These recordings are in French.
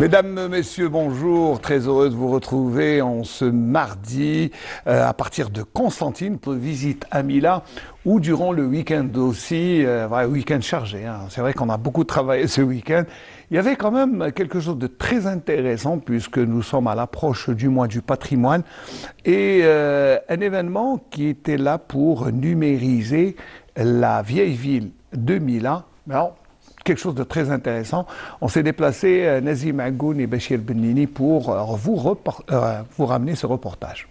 Mesdames, Messieurs, bonjour. Très heureux de vous retrouver en ce mardi à partir de Constantine pour visite à Mila ou durant le week-end aussi, week-end chargé. Hein. C'est vrai qu'on a beaucoup travaillé ce week-end. Il y avait quand même quelque chose de très intéressant puisque nous sommes à l'approche du mois du patrimoine et un événement qui était là pour numériser la vieille ville de Mila. Alors, quelque chose de très intéressant. On s'est déplacé, Nazim Agoun et Bachir Benini, pour vous ramener ce reportage.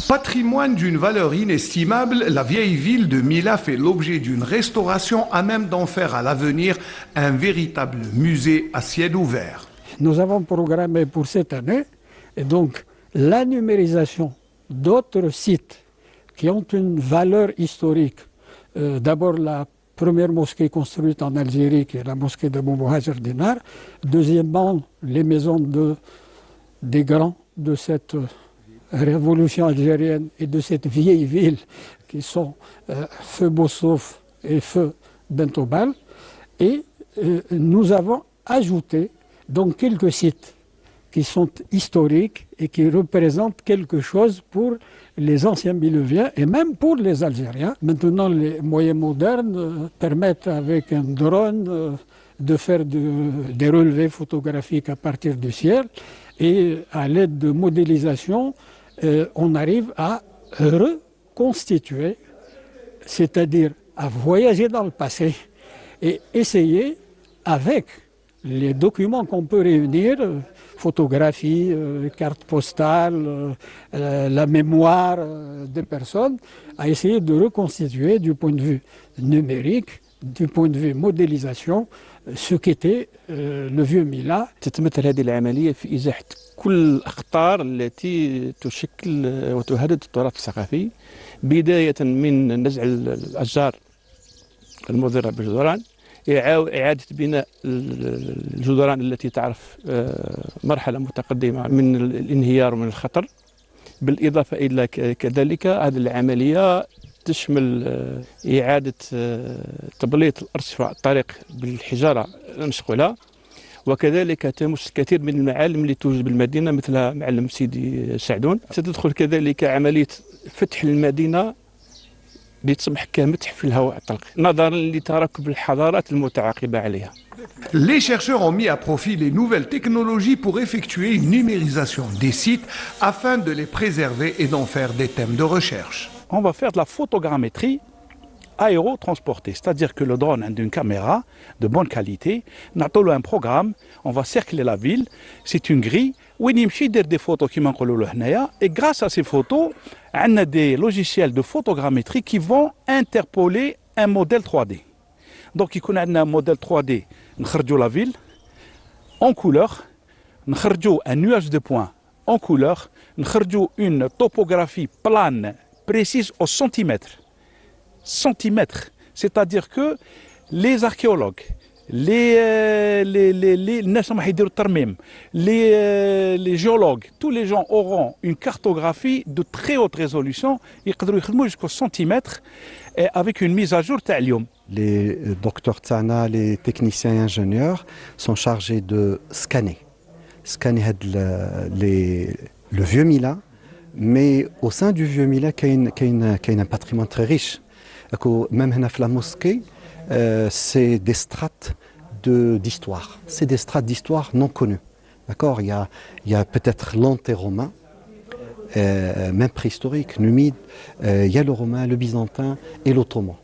Patrimoine d'une valeur inestimable, la vieille ville de Mila fait l'objet d'une restauration à même d'en faire à l'avenir un véritable musée à ciel ouvert. Nous avons programmé pour cette année et donc la numérisation d'autres sites qui ont une valeur historique. D'abord la première mosquée construite en Algérie, qui est la mosquée de Boumouhajer Dinar. Deuxièmement, les maisons des grands de cette révolution algérienne et de cette vieille ville qui sont Feu Bossouf et Feu Bentobal. Et nous avons ajouté donc quelques sites qui sont historiques et qui représentent quelque chose pour les anciens Mileviens et même pour les Algériens. Maintenant, les moyens modernes permettent avec un drone de faire des relevés photographiques à partir du ciel et à l'aide de modélisation, on arrive à reconstituer, c'est-à-dire à voyager dans le passé et essayer avec les documents qu'on peut réunir, photographies, cartes postales, la mémoire des personnes, à essayer de reconstituer du point de vue numérique, du point de vue modélisation, ce qu'était le vieux Mila. تتمثل هذه العملية في إزاحة كل الأخطار التي تشكل وتهدد التراث الثقافي، بداية من نزع الأشجار المضرة بالجدران، إعادة بناء الجدران التي تعرف مرحلة متقدمة من الانهيار ومن الخطر، بالإضافة إلى كذلك هذه العملية تشمل إعادة تبليط الأرصفة الطريق بالحجارة المشغولة، وكذلك تمس الكثير من المعالم اللي توجد بالمدينة مثل معلم سيدي سعدون. ستدخل كذلك عملية فتح المدينة لتصبح كمتحف في الهواء الطلق نظرا لتراكب الحضارات المتعاقبة عليها. Les chercheurs ont mis à profit les nouvelles technologies pour effectuer une numérisation des sites afin de les préserver et d'en faire des thèmes de recherche. On va faire de la photogrammétrie aérotransportée, c'est-à-dire que le drone a une caméra de bonne qualité, on a un programme, on va cercler la ville, c'est une grille, où il y a des photos qui manquent et grâce à ces photos, on a des logiciels de photogrammétrie qui vont interpoler un modèle 3D. Donc il y a un modèle 3D, on a la ville en couleur, on a un nuage de points en couleur, on a une topographie plane précise au centimètre. C'est-à-dire que les archéologues, les géologues, tous les gens auront une cartographie de très haute résolution, jusqu'au centimètre, avec une mise à jour تاع. Les docteurs Tsana, les techniciens et ingénieurs sont chargés de scanner le vieux Mila, mais au sein du vieux Mila, il y a un patrimoine très riche. Même dans la mosquée, c'est des strates d'histoire. C'est des strates d'histoire non connues. D'accord, il y a peut-être l'anté-romain, même préhistorique, numide, il y a le romain, le byzantin et l'ottoman.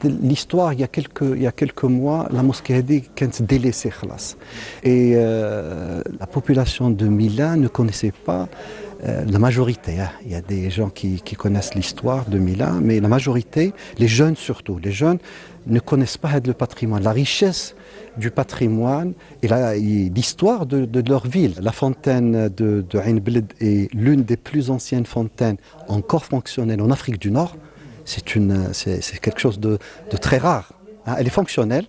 L'histoire, il y a quelques mois, la mosquée a été délaissée. Et la population de Mila ne connaissait pas la majorité. Il y a des gens qui connaissent l'histoire de Mila, mais la majorité, les jeunes surtout, les jeunes ne connaissent pas le patrimoine, la richesse du patrimoine et l'histoire de leur ville. La fontaine de Ain Bled est l'une des plus anciennes fontaines encore fonctionnelles en Afrique du Nord. C'est quelque chose de très rare. Elle est fonctionnelle,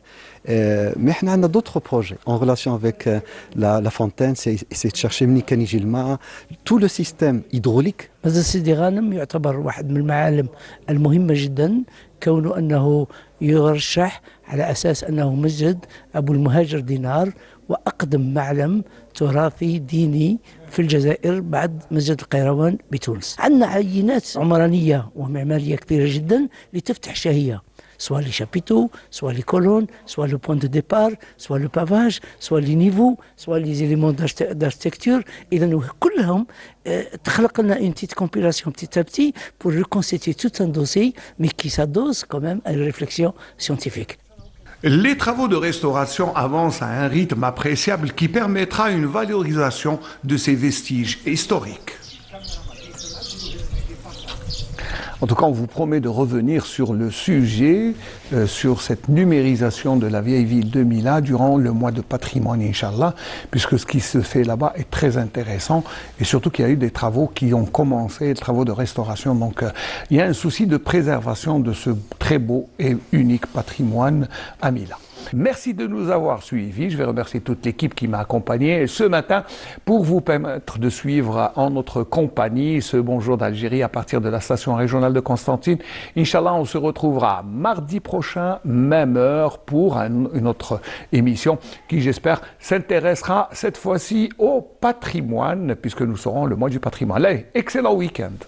mais on a d'autres projets en relation avec la fontaine, c'est de chercher tout le système hydraulique. مسجد سيدي غانم يعتبر واحد من المعالم المهمة جدا كونه أنه يرشح على أساس أنه مسجد أبو المهاجر دينار وأقدم معلم تراثي ديني في الجزائر بعد مسجد القيروان بتونس. عندنا عينات عمرانية ومعمارية كبيرة جدا لتفتح شهية، سواء لي شابيتو، سواء لي كولون، سواء لو بوان دو ديبار، سواء لو بافاج، سواء لي نيفو، سواء لي زيليمون d'architecture. إذا كلهم تخلق لنا une petite compilation petit à petit pour reconstituer tout un dossier, mais qui s'adosse quand même à une réflexion scientifique. Les travaux de restauration avancent à un rythme appréciable qui permettra une valorisation de ces vestiges historiques. En tout cas, on vous promet de revenir sur le sujet, sur cette numérisation de la vieille ville de Mila durant le mois de patrimoine, Inch'Allah, puisque ce qui se fait là-bas est très intéressant et surtout qu'il y a eu des travaux qui ont commencé, des travaux de restauration. Donc, il y a un souci de préservation de ce très beau et unique patrimoine à Mila. Merci de nous avoir suivis. Je vais remercier toute l'équipe qui m'a accompagné ce matin pour vous permettre de suivre en notre compagnie ce Bonjour d'Algérie à partir de la station régionale de Constantine. Inch'Allah, on se retrouvera mardi prochain, même heure, pour une autre émission qui, j'espère, s'intéressera cette fois-ci au patrimoine, puisque nous serons le mois du patrimoine. Allez, excellent week-end.